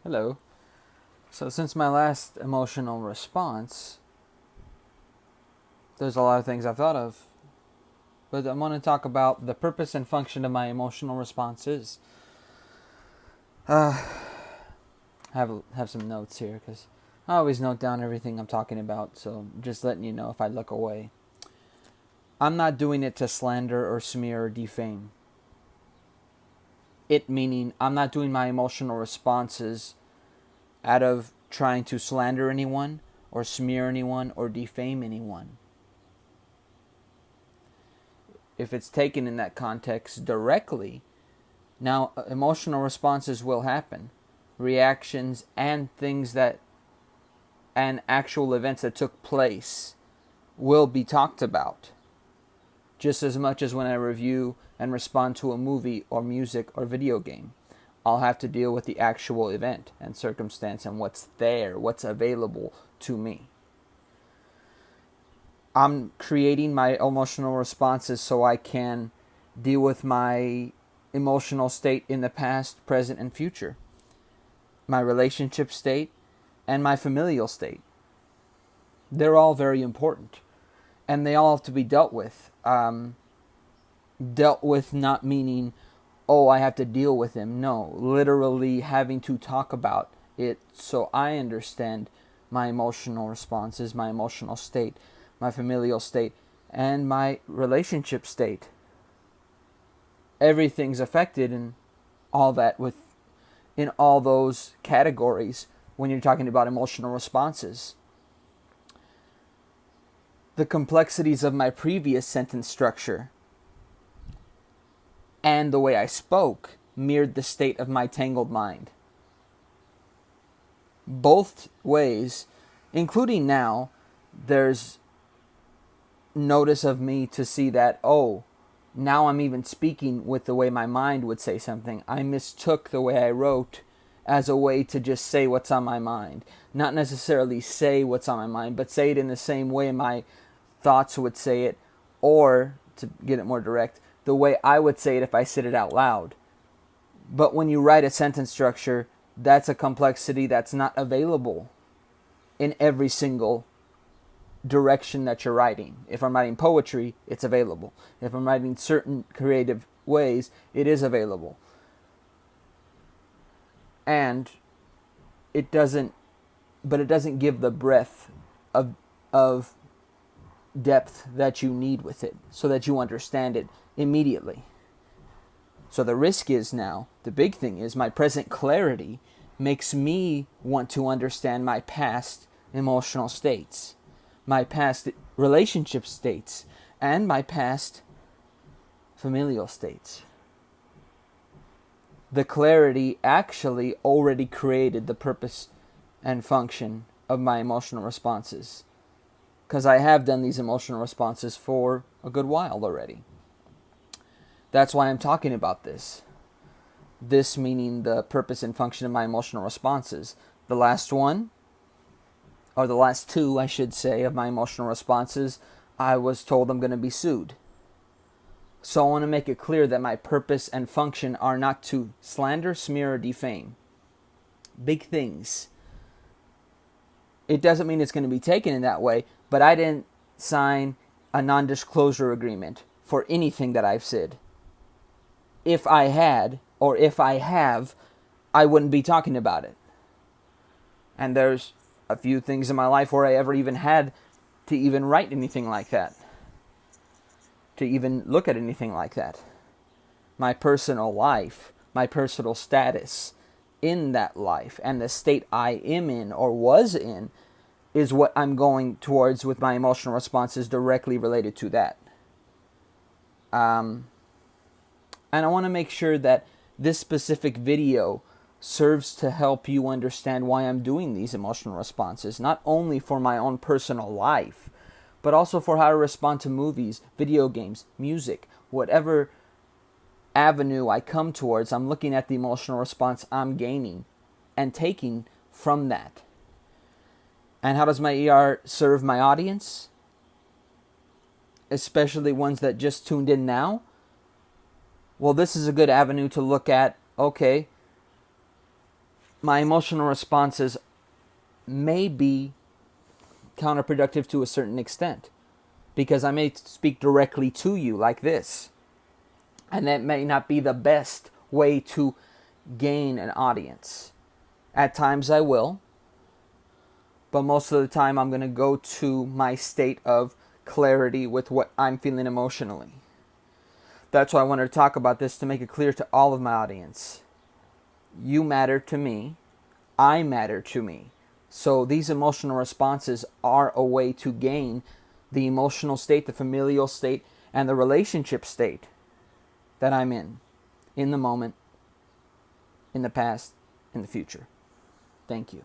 Hello. So, since my last emotional response, there's a lot of things I've thought of, but I want to talk about the purpose and function of my emotional responses. Uh, have some notes here because I always note down everything I'm talking about, so just letting you know if I look away. I'm not doing it to slander or smear or defame. It meaning I'm not doing my emotional responses out of trying to slander anyone or smear anyone or defame anyone. If it's taken in that context directly, now emotional responses will happen. Reactions and things that and actual events that took place will be talked about. Just as much as when I review and respond to a movie or music or video game. I'll have to deal with the actual event and circumstance and what's there, what's available to me. I'm creating my emotional responses so I can deal with my emotional state in the past, present, and future, my relationship state, and my familial state. They're all very important, and they all have to be dealt with. Dealt with not meaning, oh, I have to deal with them. No, literally having to talk about it so I understand my emotional responses, my emotional state, my familial state, and my relationship state. Everything's affected in all that in all those categories when you're talking about emotional responses. The complexities of my previous sentence structure and the way I spoke mirrored the state of my tangled mind. Both ways, including now, there's notice of me to see that, oh, now I'm even speaking with the way my mind would say something. I mistook the way I wrote as a way to just say what's on my mind. Not necessarily say what's on my mind, but say it in the same way my thoughts would say it, or, to get it more direct, the way I would say it if I said it out loud. But when you write a sentence structure, that's a complexity that's not available in every single direction that you're writing. If I'm writing poetry, it's available. If I'm writing certain creative ways, it is available. And it doesn't give the breadth of depth that you need with it so that you understand it immediately. So the risk is now, the big thing is my present clarity makes me want to understand my past emotional states, my past relationship states, and my past familial states. The clarity actually already created the purpose and function of my emotional responses, because I have done these emotional responses for a good while already. That's why I'm talking about this. This meaning the purpose and function of my emotional responses. The last one, or the last two, I should say, of my emotional responses, I was told I'm going to be sued. So I want to make it clear that my purpose and function are not to slander, smear, or defame. Big things. It doesn't mean it's going to be taken in that way, but I didn't sign a non-disclosure agreement for anything that I've said. If I had, or if I have, I wouldn't be talking about it. And there's a few things in my life where I ever even had to even write anything like that, to even look at anything like that. My personal life, my personal status in that life, and the state I am in or was in is what I'm going towards with my emotional responses directly related to that. And I want to make sure that this specific video serves to help you understand why I'm doing these emotional responses, not only for my own personal life, but also for how to respond to movies, video games, music, whatever avenue I come towards. I'm looking at the emotional response I'm gaining and taking from that. And how does my ER serve my audience? Especially ones that just tuned in now? Well, this is a good avenue to look at, okay, my emotional responses may be counterproductive to a certain extent, because I may speak directly to you like this, and that may not be the best way to gain an audience. At times I will, but most of the time I'm going to go to my state of clarity with what I'm feeling emotionally. That's why I wanted to talk about this, to make it clear to all of my audience. You matter to me. I matter to me. So these emotional responses are a way to gain the emotional state, the familial state, and the relationship state that I'm in the moment, in the past, in the future. Thank you.